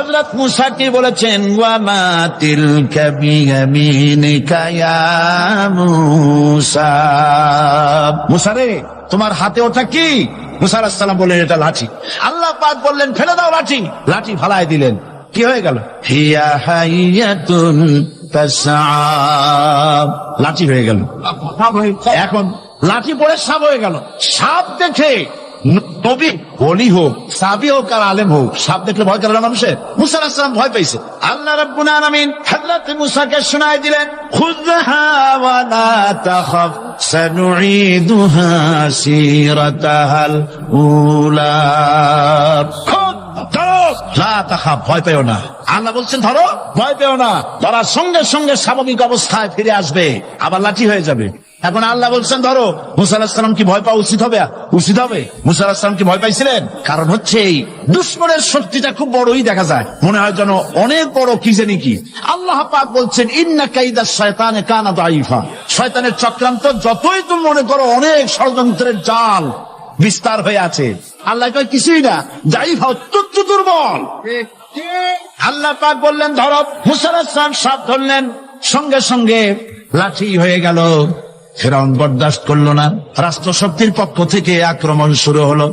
হযরত মুসা কি বলেছেন, ওয়া মা তিলকা বিয়ামিনিকা ইয়া মুসা। মুসা রে, তোমার হাতে ওটা কি? মুসা আলাইহিস সালাম বললেন, এটা লাঠি। আল্লাহ পাক বললেন, ফেলে দাও লাঠি। লাঠি ফালায় দিলেন। কি হয়ে গেল? হিয়া হাইয়াতুন তাসআ। লাঠি হয়ে গেল। এখন লাঠি পড়ে সাপ হয়ে গেল। সাপ দেখে নবী, ওলি হোক, সাহাবী হোক আর আলেম হোক, সাপ দেখলে ভয় করে না মানুষের? মুসা আলাইহিস সালাম ভয় পেয়েছে। আল্লাহ রাব্বুল আলামিন হযরত মুসাকে শোনায় দিলেন, খুযহা ওয়া লা তাখাফ সানুঈদুহা সিরাতাহাল উলা। ভয় পেও না। আল্লাহ বলছেন ধরো, ভয় পেও না। ধরার সঙ্গে সঙ্গে স্বাভাবিক অবস্থায় ফিরে আসবে, আবার লাঠি হয়ে যাবে। এখন আল্লাহ বলছেন ধরো। মুসা আলাইহিস সালাম কি ভয় পাওয়া উচিত হবে? উচিত হবে। মুসা আলাইহিস সালাম কি ভয় পাইছিলেন? কারণ হচ্ছে এই দুশমনের শক্তিটা খুব বড়ই দেখা যায়, মনে হয় যেন অনেক বড় কি জানি কি। আল্লাহ পাক বলছেন, ইন্না কাইদাশ শায়তানি কানা দাঈফা। শয়তানের চক্রান্ত যতই তুমি মনে করো অনেক ষড়যন্ত্রের জাল বিস্তার হয়ে আছে, আল্লাহ কয় কিছুই না, দাঈফা অত্যন্ত দুর্বল। আল্লাহ পাক বললেন ধরো। মুসা আলাইহিস সালাম সাপ ধরলেন, সঙ্গে সঙ্গে লাঠি হয়ে গেল। ফিরআউন বরদাস্ত করলো না। রাষ্ট্রশক্তির পক্ষ থেকে আক্রমণ শুরু হলো।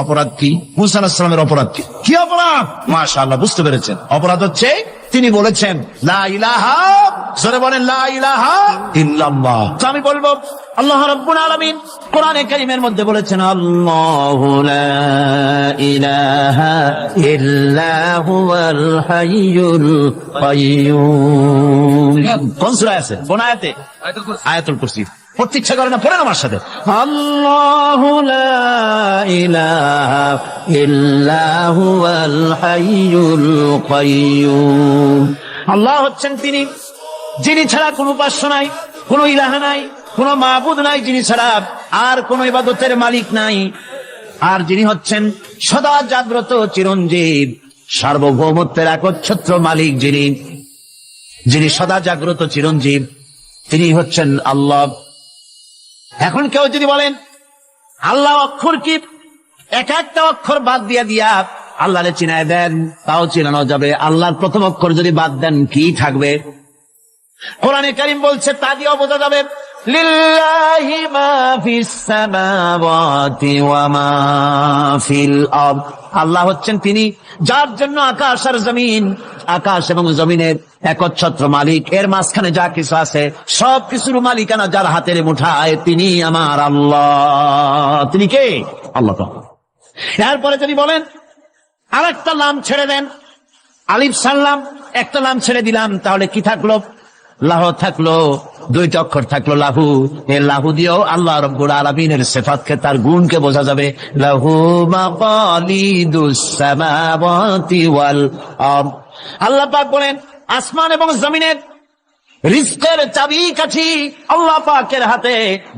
অপরাধ কি? মুসা আলাইহিস সালামের অপরাধ কি? কি অপরাধ? মাশাআল্লাহ, বুঝতে পেরেছেন। অপরাধ হচ্ছে তিনি বলেছেন লা ইলাহা, জোরে বলেন লা ইলাহা ইল্লাল্লাহ। তো আমি বলবো, আল্লাহ রাব্বুল আলামিন কোরআনে কারীমের মধ্যে বলেছেন, আল্লাহু লা ইলাহা ইল্লা হুয়াল হাইয়ুল কাইয়্যুম। কোন সূরা আছে? কোন আয়াতে? আয়াতুল কুরসি। পড়তে ইচ্ছা করে না? পড়েন আমার সাথে। আল্লাহু লা ইলাহা ইল্লা হুয়াল হাইয়ুল কাইয়্যুম। আল্লাহ হচ্ছেন তিনি, যিনি ছাড়া কোনো উপাস্য নাই, কোনো ইলাহ নাই, কোনো মাবুদ নাই, যিনি ছাড়া আর কোনো ইবাদতের মালিক নাই। আর যিনি হচ্ছেন সদা জাগ্রত চিরঞ্জীব, সার্বভৌমত্বের একচ্ছত্র মালিক, যিনি সদা জাগ্রত চিরঞ্জীব, তিনি হচ্ছেন আল্লাহ। এখন কেউ যদি বলেন আল্লাহ অক্ষর কি, এক একটা অক্ষর বাদ দিয়া আল্লাহরে চিনায় দেন, তাও চিনানো যাবে। আল্লাহর প্রথম অক্ষর যদি বাদ দেন, কি থাকবে? কোরআনে কারীম বলছে তা দিয়েও বোঝা যাবে, লিল্লাহি মা ফিস সামাওয়াতি ওয়া মা ফিল আরদ। আল্লাহ হচ্ছেন তিনি, যার জন্য আকাশ আর জমিন, আকাশ এবং জমিনের একচ্ছত্র মালিক। এর মাঝখানে যা কিছু আছে সব কিছুর মালিকানা যার হাতের মুঠায়, তিনি আমার আল্লাহ। তিনি কে? আল্লাহ। এরপরে যদি বলেন আরেকটা নাম ছেড়ে দেন, আলিফ সাল্লাম, একটা নাম ছেড়ে দিলাম, তাহলে কি থাকলো? লাহ থাকলো, দুইটা অক্ষর থাকলো লাহু। এই লাহু দিয়েও আল্লাহ রাব্বুল আলামিনের সিফাতকে, তার গুণকে বোঝা যাবে। লাহু মাকালিদুস সামাওয়াতি ওয়াল আরদ। আল্লাহ পাক বলেন আসমান এবং জমিনের রিজকের চাবিকাঠি আল্লাহ পাকের হাতে,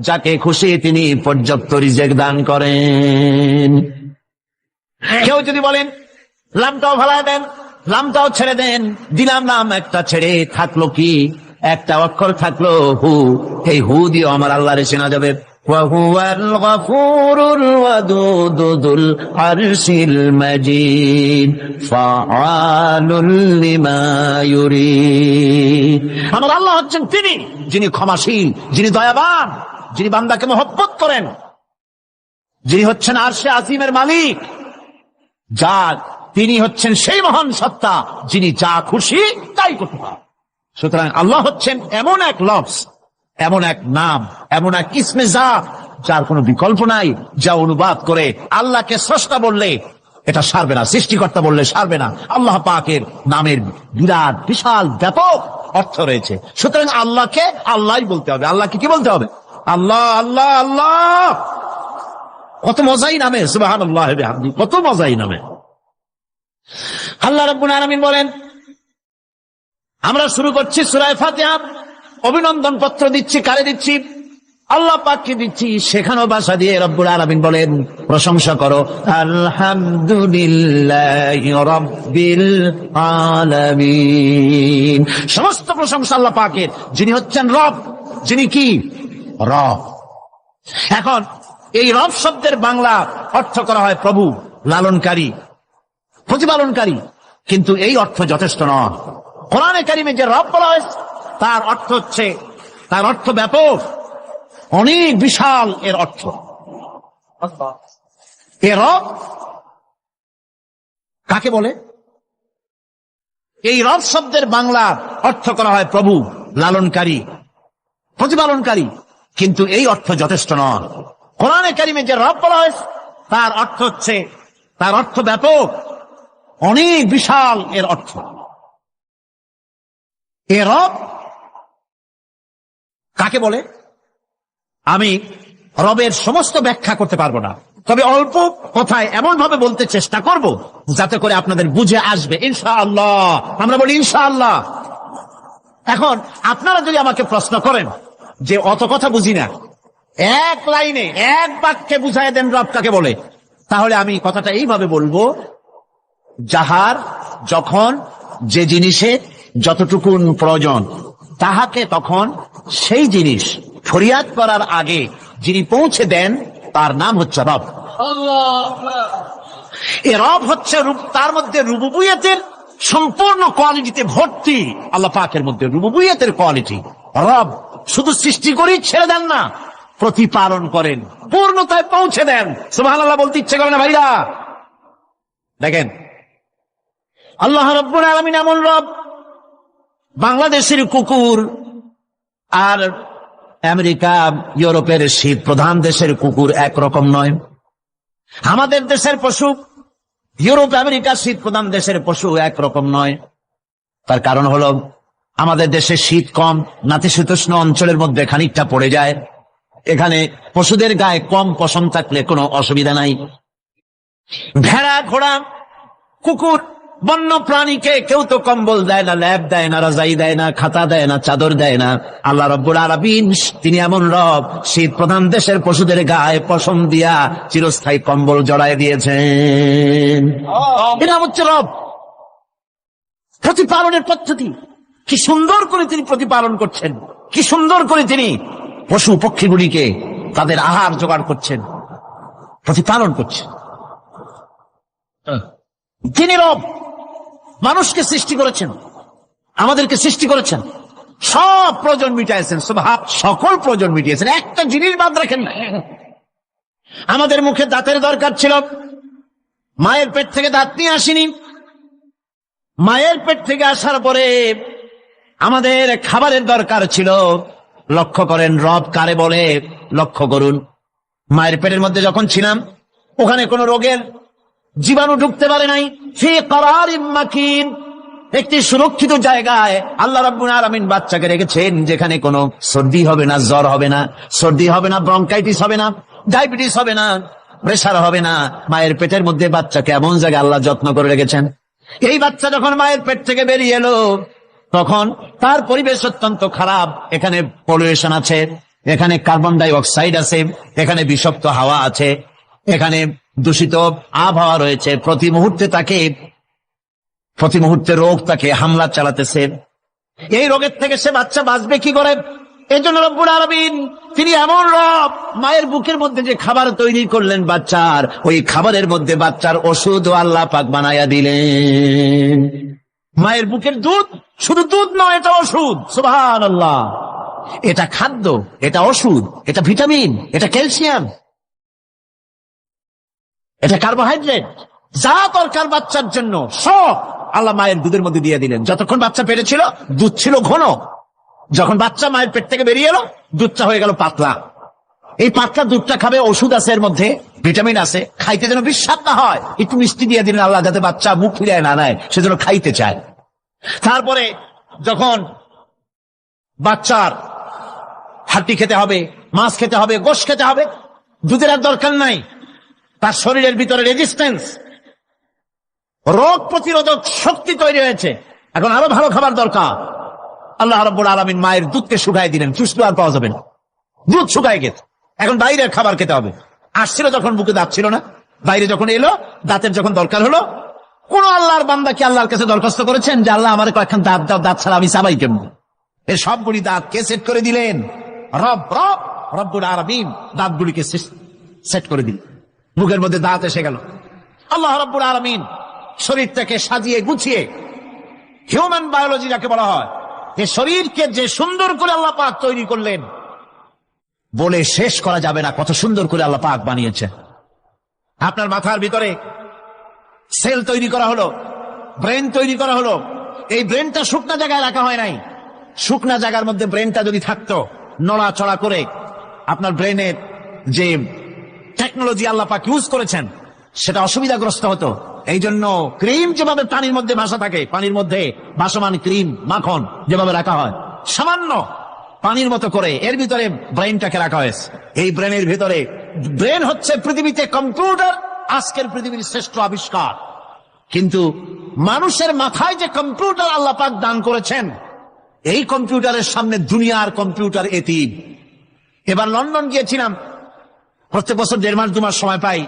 যাকে খুশি তিনি পর্যাপ্ত রিজক দান করেন। কেউ যদি বলেন লামটাও ভালায় দেন, লামটাও ছেড়ে দেন, দিলাম নাম একটা ছেড়ে, থাকলো কি? একটা অক্ষর থাকলো হু। এই হু দিয়ে আমার আল্লাহরে চেনা যাবে। ওয়াহুয়াল গফুরুল ওয়াদুদুল আরশিল মাজিদ ফাআলুল লিমা ইউরিদ। আমার আল্লাহ হচ্ছেন তিনি, যিনি ক্ষমাশীল, যিনি দয়াবান, যিনি বান্দাকে মহব্বত করেন, যিনি হচ্ছেন আরশে আজিমের মালিক, যার তিনি হচ্ছেন সেই মহান সত্তা, যিনি যা খুশি তাই করতে পারেন। সুতরাং আল্লাহ হচ্ছেন এমন এক লফজ, এমন এক নাম, এমন এক ইসমে জাত, যার কোনো বিকল্প নাই, যা অনুবাদ করে আল্লাহকে স্রষ্টা বললে এটা সারবে না, সৃষ্টিকর্তা বললে সারবে না। আল্লাহ পাকের নামের বিরাট বিশাল ব্যাপক অর্থ রয়েছে। সুতরাং আল্লাহকে আল্লাহই বলতে হবে। আল্লাহকে কি বলতে হবে? আল্লাহ আল্লাহ আল্লাহ। কত মজাই নামে, সুবহানাল্লাহ ওয়া বিহামদিহি, কত মজাই নামে। আল্লাহ রাব্বুল আলামিন বলেন, আমরা শুরু করছি সূরা ফাতিহা, অভিনন্দন পত্র দিচ্ছি। কারে দিচ্ছি? আল্লাহ পাককে দিচ্ছি। সেখানেও ভাষা দিয়ে রব্বুল আলামিন বলেন প্রশংসা করো, আলহামদুলিল্লাহি রাব্বিল আলামিন। সমস্ত প্রশংসা আল্লাহ পাকের, যিনি হচ্ছেন রব, যিনি কি? রব। এখন এই রব শব্দের বাংলা অর্থ করা হয় প্রভু, লালনকারী, প্রতিপালনকারী। কিন্তু এই অর্থ যথেষ্ট নয়। কোরআনে কারিমে যে রব বলা হয়েছে তার অর্থ হচ্ছে, তার অর্থ ব্যাপক, অনেক বিশাল এর অর্থ। এ রব কাকে বলে? এই রব শব্দের বাংলা অর্থ করা হয় প্রভু, লালনকারী, প্রতিপালনকারী, কিন্তু এই অর্থ যথেষ্ট নয়। কোরআনে কারিমে যে রব বলা হয়েছে তার অর্থ হচ্ছে, তার অর্থ ব্যাপক, অনেক বিশাল এর অর্থ। এ রব কাকে বলে আমি রবের সমস্ত ব্যাখ্যা করতে পারবো না, তবে অল্প কথায় এমন ভাবে বলতে চেষ্টা করব যাতে করে আপনাদের বুঝে আসবে ইনশাআল্লাহ। আমরা বলি ইনশাআল্লাহ। এখন আপনারা যদি আমাকে প্রশ্ন করেন যে অত কথা বুঝি না, এক লাইনে এক বাক্যে বুঝাই দেন রব কাকে বলে, তাহলে আমি কথাটা এইভাবে বলবো, যাহার যখন যে জিনিসে যতটুকুন প্রয়োজন তাহাকে তখন সেই জিনিস ফরিয়াদ করার আগে যিনি পৌঁছে দেন তার নাম হচ্ছে রব। এ রব হচ্ছে তার মধ্যে রুবুবিয়তের সম্পূর্ণ কোয়ালিটিতে ভর্তি। আল্লাহ পাকের মধ্যে রুবুবিয়তের কোয়ালিটি। রব শুধু সৃষ্টি করেই ছেড়ে দেন না, প্রতিপালন করেন, পূর্ণতায় পৌঁছে দেন। সুবহানাল্লাহ বলতে ইচ্ছে করে না ভাইরা? দেখেন আল্লাহ রাব্বুল আলামিন এমন রব, বাংলাদেশের কুকুর আর আমেরিকা ইউরোপের শীত প্রধান দেশের কুকুর একরকম নয়। আমাদের দেশের পশু ইউরোপ আমেরিকা শীত প্রধান দেশের পশু একরকম নয়। তার কারণ হলো আমাদের দেশে শীত কম, নাতিশীতোষ্ণ অঞ্চলের মধ্যে খানিকটা পড়ে যায়। এখানে পশুদের গায়ে কম পশম থাকলে কোনো অসুবিধা নাই। ভেড়া, ঘোড়া, কুকুর, বন্য প্রাণীকে কেউ তো কম্বল দেয় না, ল্যাব দেয় না, রাজাই দেয় না, খাতা দেয় না, চাদর দেয় না। আল্লাহ রাব্বুল আলামিন তিনি এমন রব, শীত প্রধান দেশের পশুদের গায়ে পশম দিয়া চিরস্থায়ী কম্বল জড়ায় দিয়েছেন। এটা হচ্ছে রব। প্রতিপালনের পদ্ধতি কি সুন্দর করে তিনি প্রতিপালন করছেন, কি সুন্দর করে তিনি পশু পক্ষীগুলিকে তাদের আহার জোগাড় করছেন, প্রতিপালন করছেন। তিনি রব, মানুষকে সৃষ্টি করেছেন, আমাদেরকে সৃষ্টি করেছেন, সব প্রয়োজন মিটাইছেন, সকল প্রয়োজন মিটিয়েছেন, একটা জিনিস বাদ রাখেন না। আমাদের মুখে দাঁতের দরকার ছিল, মায়ের পেট থেকে দাঁত নিয়ে আসিনি। মায়ের পেট থেকে আসার পরে আমাদের খাবারের দরকার ছিল। লক্ষ্য করেন রব কারে বলে, লক্ষ্য করুন। মায়ের পেটের মধ্যে যখন ছিলাম ওখানে কোন রোগের জীবাণু ঢুকতে পারে নাই। ফি করারিম মাকিন, একটি সুরক্ষিত জায়গায় আল্লাহ রাব্বুল আলামিন বাচ্চাকে রেখেছেন, যেখানে কোনো সর্দি হবে না, জ্বর হবে না, সর্দি হবে না, ব্রঙ্কাইটিস হবে না, ডায়াবেটিস হবে না, প্রেসার হবে না। মায়ের পেটের মধ্যে বাচ্চাকে এমন জায়গায় আল্লাহ যত্ন করে রেখেছেন। এই বাচ্চা যখন মায়ের পেট থেকে বেরিয়ে এলো তখন তার পরিবেশ অত্যন্ত খারাপ। এখানে পলিউশন আছে, এখানে কার্বন ডাই অক্সাইড আছে, এখানে বিষাক্ত হাওয়া আছে, এখানে দূষিত আবহাওয়া রয়েছে। প্রতি মুহূর্তে রোগ তাকে হামলা চালাতেছে। এই রোগের থেকে সে বাচ্চা বাঁচবে কি করে? এই জন্য রব্বুল আলামিন তিনি এমন রব, মায়ের বুকের মধ্যে যে খাবার তৈরি করলেন বাচ্চার, ওই খাবারের মধ্যে বাচ্চার ওষুধ আল্লাহ পাক বানায়া দিলেন। মায়ের বুকের দুধ শুধু দুধ নয়, এটা ওষুধ। সুবহানাল্লাহ। এটা খাদ্য, এটা ওষুধ, এটা ভিটামিন, এটা ক্যালসিয়াম, এটা কার্বোহাইড্রেট, যা দরকার বাচ্চার জন্য সব আল্লাহ মায়ের দুধের মধ্যে দিয়ে দিলেন। যতক্ষণ বাচ্চা পেটে ছিল দুধ ছিল ঘন, যখন বাচ্চা মায়ের পেট থেকে বেরিয়ে এলো দুধটা হয়ে গেল পাতলা। এই পাতলা দুধটা খাবে, ওষুধ আছে এর মধ্যে, ভিটামিন আছে, খাইতে যেন বিস্বাদ না হয় একটু মিষ্টি দিয়ে দিলেন আল্লাহ, যাতে বাচ্চা মুখ ফিরায় না নেয়, সেজন্য খাইতে চায়। তারপরে যখন বাচ্চার হাড্ডি খেতে হবে, মাছ খেতে হবে, গোশত খেতে হবে, দুধের আর দরকার নাই। তার শরীরের ভিতরে রেজিস্ট্যান্স, রোগ প্রতিরোধক শক্তি তৈরি হয়েছে। এখন আরো ভালো খাবার দরকার। আল্লাহ রাব্বুল আলামিন মায়ের দুধকে শুকায় দিলেন, চুষলে আর পাওয়া যাবে না, দুধ শুকায় গেছে। এখন বাইরের খাবার খেতে হবে। আসছিল যখন বুকে দাঁত ছিল না, বাইরে যখন এলো দাঁতের যখন দরকার হলো, কোন আল্লাহর বান্দা কি আল্লাহর কাছে দরখাস্ত করেছেন যে আল্লাহ আমার কয়েকখান দাঁত দাও, দাঁত ছাড়া আমি চাবাই কেমন? এর সবগুলি দাঁত কে সেট করে দিলেন? রব্বুল আলামিন দাঁতগুলিকে সেট করে দিলেন। বুকের মধ্যে দাঁত এসে গেল। আল্লাহ রাব্বুল আলামিন শরীরটাকে সাজিয়ে গুছিয়ে, হিউম্যান বায়োলজি যাকে বলা হয়, যে শরীরকে যে সুন্দর করে আল্লাহ পাক তৈরি করলেন, বলে শেষ করা যাবে না কত সুন্দর করে আল্লাহ পাক বানিয়েছে। আপনার মাথার ভিতরে সেল তৈরি করা হলো, ব্রেন তৈরি করা হলো। এই ব্রেনটা শুকনা জায়গায় রাখা হয় নাই। শুকনা জায়গার মধ্যে ব্রেনটা যদি থাকতো, নড়াচড়া করে আপনার ব্রেনের যে টেকনোলজি আল্লাহ পাক ইউজ করেছেন সেটা অসুবিধাগ্রস্ত হতো। এই জন্য ক্রিম যেভাবে পানির মধ্যে ভাসা থাকে, পানির মধ্যে ভাসমান ক্রিম মাখন যেভাবে রাখা হয়, সামান্য পানির মতো করে এর ভিতরে ব্রেনটাকে রাখা হয়েছে। এই ব্রেনের ভিতরে, ব্রেন হচ্ছে পৃথিবীতে কম্পিউটার, আজকের পৃথিবীর শ্রেষ্ঠ আবিষ্কার। কিন্তু মানুষের মাথায় যে কম্পিউটার আল্লাহ পাক দান করেছেন, এই কম্পিউটারের সামনে দুনিয়ার কম্পিউটার এতিম। এবার লন্ডন গিয়েছিলাম, প্রত্যেক বছর 1.5 মাস 2 মাস সময় পাই,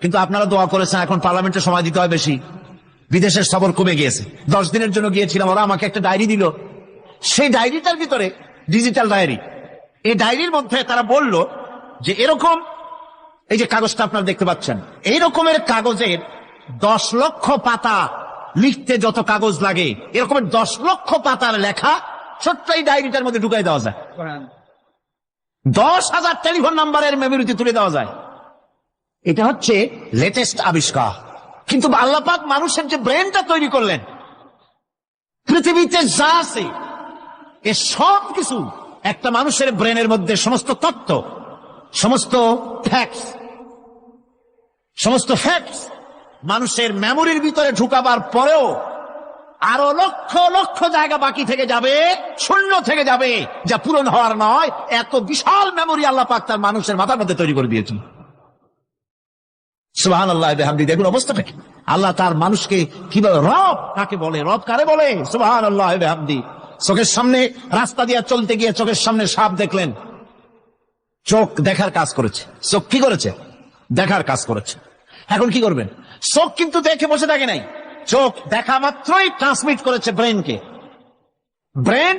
কিন্তু আপনারা দোয়া করেছেন এখন পার্লামেন্টে সময় দিতে হয় বেশি। বিদেশের সফর কমে গিয়েছে। 10 দিনের জন্য গিয়েছিলাম, ওরা আমাকে একটা ডায়েরি দিল। সেই ডায়েরিটার ভিতরে, ডিজিটাল ডায়েরি, এই ডায়েরির মধ্যে তারা বলল যে এরকম, এই যে কাগজটা আপনারা দেখতে পাচ্ছেন, এই রকমের কাগজের 10 লক্ষ পাতা লিখতে যত কাগজ লাগে, এরকমের 10 লক্ষ পাতার লেখা ছোট্ট এই ডায়েরিটার মধ্যে ঢুকাই দেওয়া যায়। 10,000 টেলিফোন নাম্বারের মেমোরিতে তুলে দেওয়া যায়। এটা হচ্ছে লেটেস্ট আবিষ্কার। কিন্তু আল্লাহ পাক মানুষের যে ব্রেনটা তৈরি করলেন, পৃথিবীতে যা আছে এ সব কিছু একটা মানুষের ব্রেনের মধ্যে, সমস্ত তথ্য, সমস্ত ফ্যাক্টস মানুষের মেমোরির ভিতরে ঢুকাবার পরেও আরো লক্ষ লক্ষ জায়গা বাকি থেকে যাবে, শূন্য থেকে যাবে, যা পূরণ হওয়ার নয়। এত বিশাল মেমোরি আল্লাহ পাক তার মানুষের মাথার মধ্যে তৈরি করে দিয়েছেন। সুবহানাল্লাহ বিহামদি। দেখুন অবস্থাটা কি। আল্লাহ তার মানুষকে কিভাবে, রব কাকে বলে, রব কারে বলে, সুবহানাল্লাহ বিহামদি। চোখের সামনে রাস্তা দিয়ে চলতে গিয়ে চোখের সামনে সাপ দেখলেন, চোখ দেখার কাজ করেছে। চোখ কি করেছে? দেখার কাজ করেছে। এখন কি করবেন? চোখ কিন্তু দেখে বসে থাকে নাই, চোখ দেখা মাত্রই ট্রান্সমিট করেছে ব্রেনকে। ব্রেন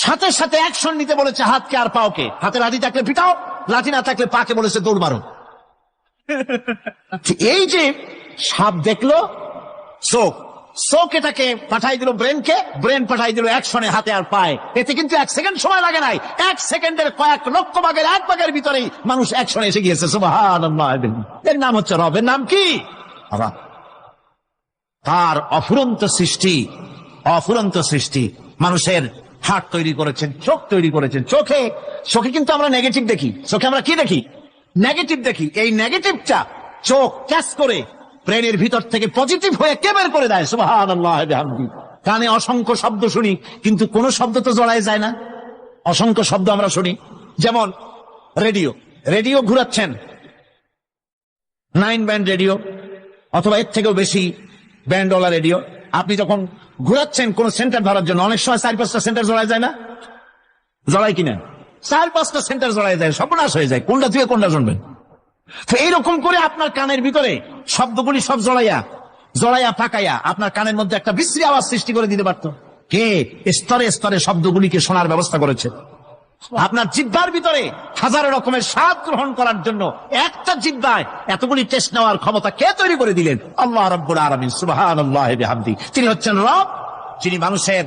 সাথে সাথে অ্যাকশন নিতে বলেছে হাতকে আর পাওকে। হাতে লাঠি থাকলে পিটাও, লাঠি না থাকলে পাকে বলেছে দৌড় মারো। এই যে সাপ দেখলো, চোখ এটাকে পাঠাই দিল ব্রেনকে, ব্রেন পাঠাই দিল অ্যাকশনে হাতে আর পায়। এতে কিন্তু 1 সেকেন্ড সময় লাগে নাই, 1 সেকেন্ডের কয়েক লক্ষ ভাগের 1 ভাগের ভিতরেই মানুষ অ্যাকশনে এসে গিয়েছে। সুবহানাল্লাহ। এর নাম হচ্ছে রব। এর নাম কি? রব। তার অফুরন্ত সৃষ্টি। মানুষের হার্ট তৈরি করেছেন, চোখ তৈরি করেছেন। চোখে কিন্তু আমরা নেগেটিভ দেখি। চোখে আমরা কি দেখি? নেগেটিভ দেখি। এই নেগেটিভটা চোখ ক্যাচ করে ব্রেনের ভিতর থেকে পজিটিভ হয়ে কে বের করে দেয়। সুবহানাল্লাহ বিহামদি। কানে অসংখ্য শব্দ শুনি, কিন্তু কোন শব্দ তো জড়ায় যায় না। অসংখ্য শব্দ আমরা শুনি, যেমন রেডিও ঘুরাচ্ছেন, 9 ব্যান্ড রেডিও অথবা এর থেকেও বেশি ব্যান্ডওয়ালা রেডিও। আপনি যখন ঘুরাচ্ছেন কোন সেন্টার ধরার জন্য, অনেক সময় 4-5টা সেন্টার জড়ায় যায় না? জড়ায় কিনা? 4-5টা সেন্টার জড়ায় যায়, সর্বনাশ হয়ে যায়। কোনটা থেকে কোনটা শুনবেন? তো এইরকম করে আপনার কানের ভিতরে শব্দগুলি সব জড়াইয়া পাকাইয়া আপনার কানের মধ্যে একটা বিশ্রী আওয়াজ সৃষ্টি করে দিতে পারত। কে? স্তরে স্তরে শব্দগুলিকে শোনার ব্যবস্থা করেছে। আপনার জিহ্বার ভিতরে হাজারো রকমের স্বাদ গ্রহণ করার জন্য একটা জিহ্বায় এতগুলি টেস্ট নেওয়ার ক্ষমতা কে তৈরি করে দিলেন? আল্লাহ রাব্বুল আলামিন। সুবহানাল্লাহ বিহামদি। তিনি হচ্ছেন রব, যিনি মানুষের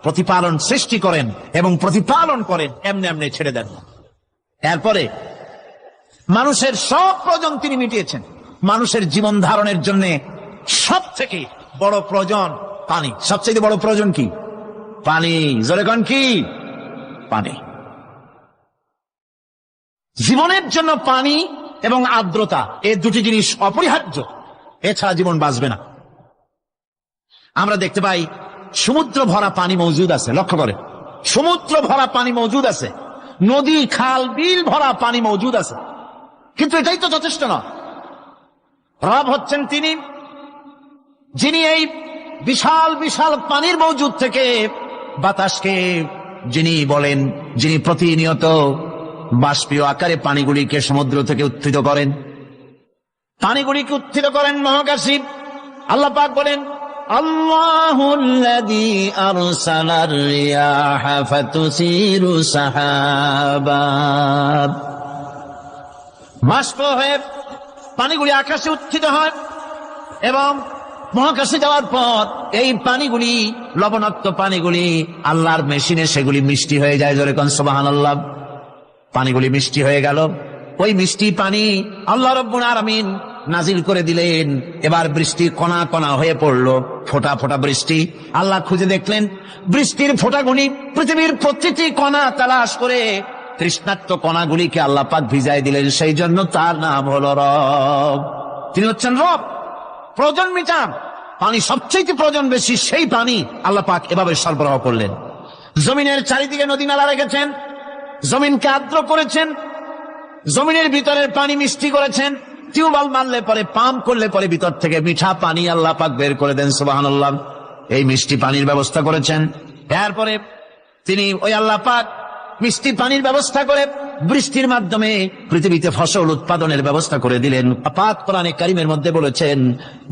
প্রতিপালন সৃষ্টি করেন এবং প্রতিপালন করেন, এমনি এমনি ছেড়ে দেন। এরপরে মানুষের সব প্রয়োজন তিনি মিটিয়েছেন। মানুষের জীবন ধারণের জন্য সব থেকে বড় প্রয়োজন পানি। সবচেয়ে বড় প্রয়োজন কি? পানি। জোরে কোন কি? পানি। জীবনের জন্য পানি এবং আর্দ্রতা, এই দুটি জিনিস অপরিহার্য, এছাড়া জীবন বাঁচবে না। আমরা দেখতে পাই সমুদ্র ভরা পানি মজুদ আছে। লক্ষ্য করে, সমুদ্র ভরা পানি মজুদ আছে, নদী খাল বিল ভরা পানি মজুদ আছে, কিন্তু এটাই তো যথেষ্ট নয়। রব হচ্ছেন তিনি, যিনি এই বিশাল বিশাল পানির মজুদ থেকে বাতাসকে যিনি প্রতিনিয়ত বাষ্পীয় আকারে পানিগুলিকে সমুদ্র থেকে উত্থিত করেন, পানিগুলিকে উত্থিত করেন মহাকাশে। আল্লাহ পাক বলেন, আল্লাহুল্লাযী আরসালার রিয়াহা ফাতুসিরু সাহাবা। বাষ্প হয়ে পানিগুলি আকাশে উত্থিত হয় এবং মহাকাশে যাওয়ার পর এই পানিগুলি, লবণাক্ত পানিগুলি আল্লাহর মেশিনে সেগুলি মিষ্টি হয়ে যায়। জোরে কোন সুবহানাল্লাহ। পানিগুলি মিষ্টি হয়ে গেল। ওই মিষ্টি পানি আল্লাহ রাব্বুল আলামিন নাজিল করে দিলেন। এবার বৃষ্টি কণা কণা হয়ে পড়লো, ফোঁটা ফোঁটা বৃষ্টি। আল্লাহ খুঁজে দেখলেন বৃষ্টির ফোঁটাগুলি পৃথিবীর প্রতিটি কণা তালাশ করে তৃষ্ণার্ত কণাগুলিকে আল্লাহ পাক ভিজাই দিলেন। সেই জন্য তার নাম হলো রব। তিনি হচ্ছেন রব, প্রয়োজন মিটান। পানি সবচেয়ে প্রয়োজন বেশি, সেই পানি আল্লাহ পাক এভাবে সরবরাহ করলেন। জমিনের চারিদিকে নদী নালা রেখেছেন, জমিনকে আর্দ্র করেছেন, জমিনের ভিতরের পানি মিষ্টি করেছেন। টিউবওয়েল মারলে পরে, পাম্প করলে পরে ভিতর থেকে মিঠা পানি আল্লাহ পাক বের করে দেন। সুবহানাল্লাহ। এই মিষ্টি পানির ব্যবস্থা করেছেন। এরপরে তিনি ওই আল্লাহ পাক মিষ্টি পানির ব্যবস্থা করে বৃষ্টির মাধ্যমে পৃথিবীতে ফসল উৎপাদনের ব্যবস্থা করে দিলেন। পাক কোরআনে কারীমের মধ্যে বলেছেন,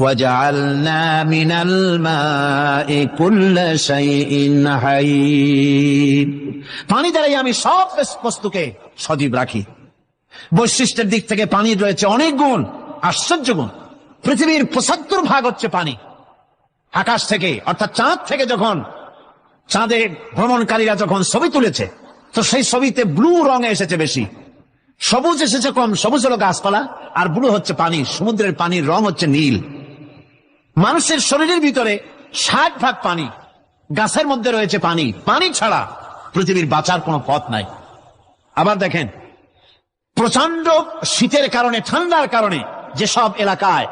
ওয়াজআলনা মিনাল মাই কুল্লা শাইইন হায়্য। পানি দ্বারাই আমি সব বস্তুকে সজীব রাখি। বৈশিষ্ট্যের দিক থেকে পানির রয়েছে অনেক গুণ, আশ্চর্য গুণ। পৃথিবীর ৭৫% হচ্ছে পানি। আকাশ থেকে অর্থাৎ চাঁদ থেকে যখন চাঁদে ভ্রমণকারীরা যখন ছবি তুলেছে, তো সেই ছবিতে ব্লু রঙে এসেছে বেশি, সবুজ এসেছে কম। সবুজ হলো গাছপালা, আর ব্লু হচ্ছে পানি। সমুদ্রের পানির রং হচ্ছে নীল। মানুষের শরীরের ভিতরে ৬০% পানি, গাছের মধ্যে রয়েছে পানি। পানি ছাড়া পৃথিবীর বাঁচার কোনো পথ নাই। আবার দেখেন, প্রচন্ড শীতের কারণে, ঠান্ডার কারণে যেসব এলাকায়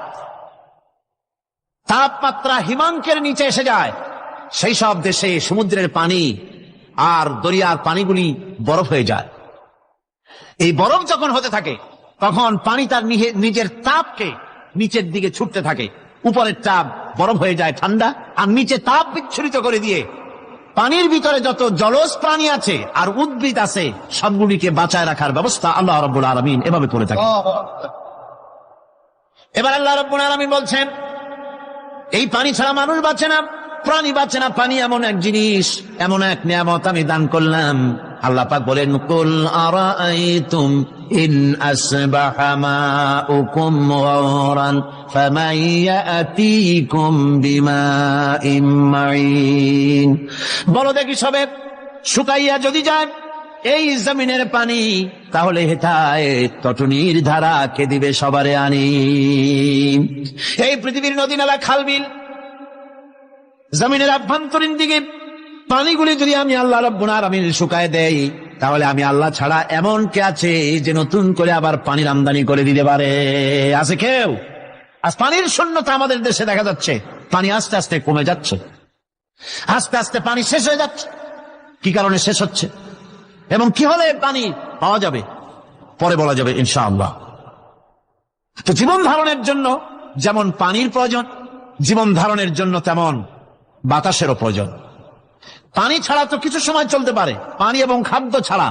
তাপমাত্রা হিমাঙ্কের নিচে এসে যায়, সেই সব দেশে সমুদ্রের পানি আর দরিয়ার পানিগুলি বরফ হয়ে যায়। এই বরফ যখন হতে থাকে, তখন পানি তার নিজের তাপকে নিচের দিকে ছুটতে থাকে। উপরের তাপ বরফ হয়ে যায় ঠান্ডা, আর নিচে তাপ বিচ্ছুরিত করে দিয়ে পানির ভিতরে যত জলজ প্রাণী আছে আর উদ্ভিদ আছে, সবগুলিকে বাঁচায় রাখার ব্যবস্থা আল্লাহ রাব্বুল আলামিন এভাবে করে থাকে। এবার আল্লাহ রাব্বুল আলামিন বলছেন, এই পানি ছাড়া মানুষ বাঁচে না, প্রাণী বাঁচে না। পানি এমন এক জিনিস, এমন এক নিয়ামত আমি দান করলাম। আল্লাহ পাক বলেন, কুল আরাআইতুম ইন আসবাহা মাউকুম গাওরান ফামান ইয়াতিকুম বিমাইন মাইন। বলো দেখি, সবে শুকাইয়া যদি যায় এই জমিনের পানি, তাহলে হেথায় তটনির ধারা কে দিবে সবারে আনি। এই পৃথিবীর নদী নালা, খাল বিল, জমিনের আভ্যন্তরীণ দিকে পানিগুলি যদি আমি আল্লাহ রাব্বুল আলামিন শুকায় দেই, তাহলে আমি আল্লাহ ছাড়া এমন কে আছে যে নতুন করে আবার পানির আমদানি করে দিতে পারে? আছে কেউ? আজ পানির শূন্যতা আমাদের দেশে দেখা যাচ্ছে। পানি আস্তে আস্তে কমে যাচ্ছে, আস্তে আস্তে পানি শেষ হয়ে যাচ্ছে। কি কারণে শেষ হচ্ছে এবং কি হলে পানি পাওয়া যাবে পরে বলা যাবে ইনশাআল্লাহ। তো জীবন ধারণের জন্য যেমন পানির প্রয়োজন, জীবন ধারণের জন্য তেমন বাতাসেরও প্রয়োজন। পানি ছাড়া তো কিছু সময় চলতে পারে, পানি এবং খাদ্য ছাড়া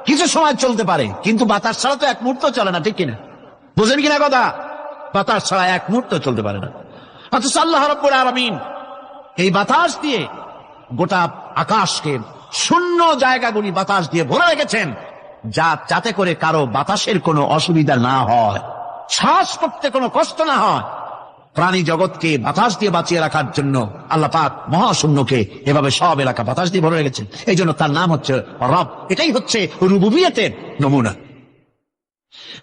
কিছু সময় চলতে পারে, কিন্তু বাতাস ছাড়া তো এক মুহূর্ত চলে না। ঠিক কিনা? বুঝেন কিনা কথা? বাতাস ছাড়া এক মুহূর্ত চলতে পারে না। অথচ আল্লাহ রাব্বুল আলামিন এই বাতাস দিয়ে গোটা আকাশকে, শূন্য জায়গাগুলি বাতাস দিয়ে ভরে রেখেছেন, যাতে করে কারো বাতাসের কোনো অসুবিধা না হয়, শ্বাস করতে কোনো কষ্ট না হয়। প্রাণী জগৎকে বাতাস দিয়ে বাঁচিয়ে রাখার জন্য আল্লাহ পাক মহাশূন্যকে এভাবে সব এলাকা বাতাস দিয়ে ভরে রেখেছেন। এই জন্য তার নাম হচ্ছে রব। এটাই হচ্ছে রুবুবিয়তের নমুনা।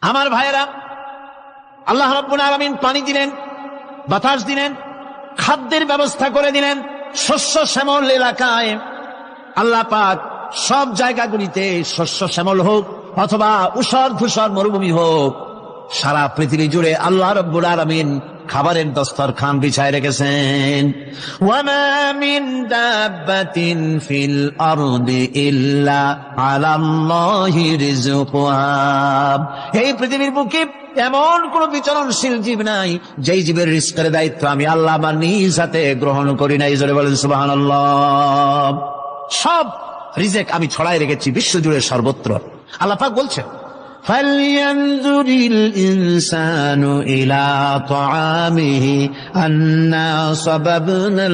আমার ভাইয়েরা, আল্লাহ রাব্বুল আলামিন পানি দিলেন, বাতাস দিলেন, খাদ্যের ব্যবস্থা করে দিলেন। শস্য শ্যামল এলাকায় আল্লাহ পাক সব জায়গাগুলিতে শস্য শ্যামল হোক অথবা উষর ধূসর মরুভূমি হোক, সারা পৃথিবী জুড়ে আল্লাহ রাব্বুল আলামিন খাবারের দস্তরখান বিছায় রেখেছেন। ওয়ামা মিন দাব্বাতিন ফিল আরদি ইল্লা আলাল্লাহি রিজকুহা। এই পৃথিবীর বুকে এমন কোন বিচরণশীল জীব নাই যেই জীবের রিজকের দায়িত্ব আমি আল্লাহ আমার নিজ হাতে গ্রহণ করি নাই। জোরে বলেন সুবহানাল্লাহ। সব রিজেক আমি ছড়াই রেখেছি বিশ্বজুড়ে সর্বত্র। আল্লাহ পাক বলছেন, فَلْيَنْظُرِ الْإِنسَانُ إِلَى طَعَامِهِ أَنَّا صَبَبْنَا